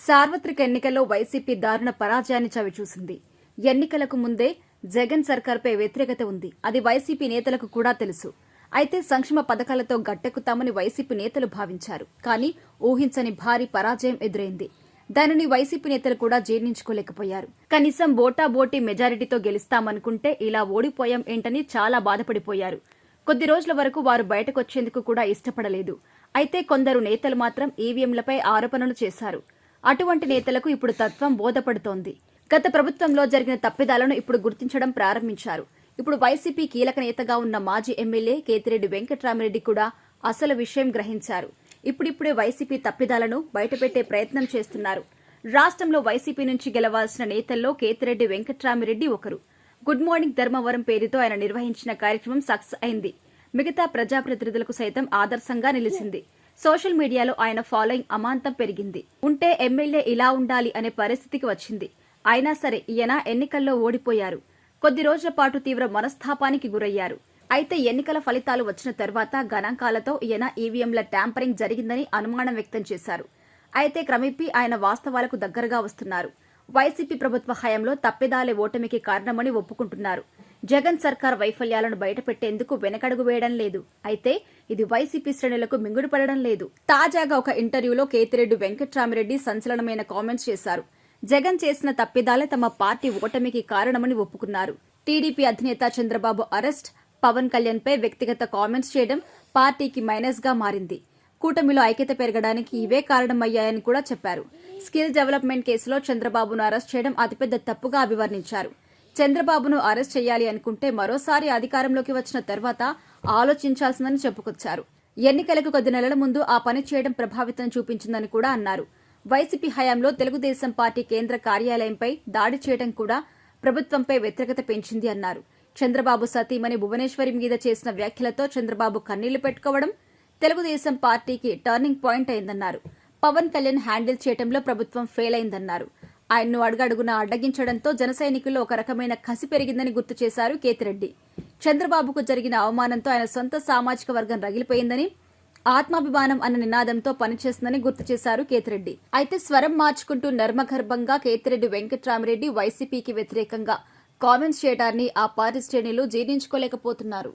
సార్వత్రిక ఎన్నికల్లో వైసీపీ దారుణ పరాజయాన్ని చవిచూసింది. ఎన్నికలకు ముందే జగన్ సర్కార్పై వ్యతిరేకత ఉంది. అది వైసీపీ నేతలకు కూడా తెలుసు. అయితే సంక్షేమ పథకాలతో గట్టెక్కుతామని వైసీపీ నేతలు భావించారు. కానీ ఊహించని భారీ పరాజయం ఎదురైంది. దానిని వైసీపీ నేతలు కూడా జీర్ణించుకోలేకపోయారు. కనీసం బోటాబోటీ మెజారిటీతో గెలుస్తామనుకుంటే ఇలా ఓడిపోయాం ఏంటని చాలా బాధపడిపోయారు. కొద్ది రోజుల వరకు వారు బయటకొచ్చేందుకు కూడా ఇష్టపడలేదు. అయితే కొందరు నేతలు మాత్రం ఈవీఎంలపై ఆరోపణలు చేశారు. అటువంటి నేతలకు ఇప్పుడు తత్వం బోధపడుతోంది. గత ప్రభుత్వంలో జరిగిన తప్పిదాలను ఇప్పుడు గుర్తించడం ప్రారంభించారు. ఇప్పుడు వైసీపీ కీలక నేతగా ఉన్న మాజీ ఎమ్మెల్యే కేతిరెడ్డి వెంకట్రామిరెడ్డి కూడా అసలు విషయం గ్రహించారు. ఇప్పుడిప్పుడే వైసీపీ తప్పిదాలను బయటపెట్టే ప్రయత్నం చేస్తున్నారు. రాష్ట్రంలో వైసీపీ నుంచి గెలవాల్సిన నేతల్లో కేతిరెడ్డి వెంకట్రామిరెడ్డి ఒకరు. గుడ్ మార్నింగ్ ధర్మవరం పేరుతో ఆయన నిర్వహించిన కార్యక్రమం సక్సెస్ అయింది. మిగతా ప్రజాప్రతినిధులకు సైతం ఆదర్శంగా నిలిచింది. సోషల్ మీడియాలో ఆయన ఫాలోయింగ్ అమాంతం పెరిగింది. ఉంటే ఎమ్మెల్యే ఇలా ఉండాలి అనే పరిస్థితికి వచ్చింది. అయినా సరే ఈయన ఎన్నికల్లో ఓడిపోయారు. కొద్ది రోజుల పాటు తీవ్ర మనస్తాపానికి గురయ్యారు. అయితే ఎన్నికల ఫలితాలు వచ్చిన తర్వాత గణాంకాలతో ఈయన ఈవీఎంల ట్యాంపరింగ్ జరిగిందని అనుమానం వ్యక్తం చేశారు. అయితే క్రమేపీ ఆయన వాస్తవాలకు దగ్గరగా వస్తున్నారు. వైసీపీ ప్రభుత్వ హయాంలో తప్పిదాలే ఓటమికి కారణమని ఒప్పుకుంటున్నారు. జగన్ సర్కార్ వైఫల్యాలను బయటపెట్టేందుకు వెనకడుగు వేయడం లేదు. అయితే ఇది వైసీపీ శ్రేణులకు మింగుడుపడడం లేదు. తాజాగా ఒక ఇంటర్వ్యూలో కేతిరెడ్డి వెంకట్రామిరెడ్డి సంచలనమైన కామెంట్స్ చేశారు. జగన్ చేసిన తప్పిదాలే తమ పార్టీ ఓటమికి కారణమని ఒప్పుకున్నారు. టీడీపీ అధినేత చంద్రబాబు అరెస్ట్, పవన్ కళ్యాణ్ పై వ్యక్తిగత కామెంట్స్ చేయడం పార్టీకి మైనస్ గా మారింది. కూటమిలో ఐక్యత పెరగడానికి ఇవే కారణమయ్యాయని కూడా చెప్పారు. స్కిల్ డెవలప్మెంట్ కేసులో చంద్రబాబును అరెస్ట్ చేయడం అతిపెద్ద తప్పుగా అభివర్ణించారు. చంద్రబాబును అరెస్ట్ చేయాలి అనుకుంటే మరోసారి అధికారంలోకి వచ్చిన తర్వాత ఆలోచించాల్సిందని చెప్పుకొచ్చారు. ఎన్నికలకు కొద్ది నెలల ముందు ఆ పని చేయడం ప్రభావితం చూపించిందని కూడా అన్నారు. వైసీపీ హయాంలో తెలుగుదేశం పార్టీ కేంద్ర కార్యాలయంపై దాడి చేయడం కూడా ప్రభుత్వంపై వ్యతిరేకత పెంచింది అన్నారు. చంద్రబాబు సతీమణి భువనేశ్వరి మీద చేసిన వ్యాఖ్యలతో చంద్రబాబు కన్నీళ్లు పెట్టుకోవడం తెలుగుదేశం పార్టీకి టర్నింగ్ పాయింట్ అయిందన్నారు. పవన్ కళ్యాణ్ హ్యాండిల్ చేయడంలో ప్రభుత్వం ఫెయిల్ అయిందన్నారు. ఆయన్ను అడుగడుగునా అడ్డగించడంతో జన సైనికుల్లో ఒక రకమైన కసి పెరిగిందని గుర్తు చేశారు కేతిరెడ్డి. చంద్రబాబుకు జరిగిన అవమానంతో ఆయన సొంత సామాజిక వర్గం రగిలిపోయిందని, ఆత్మాభిమానం అన్న నినాదంతో పనిచేస్తుందని గుర్తు చేశారు కేతిరెడ్డి. అయితే స్వరం మార్చుకుంటూ నర్మగర్భంగా కేతిరెడ్డి వెంకట్రామిరెడ్డి వైసీపీకి వ్యతిరేకంగా కామెంట్స్ చేయడాన్ని ఆ పార్టీ శ్రేణులు జీర్ణించుకోలేకపోతున్నారు.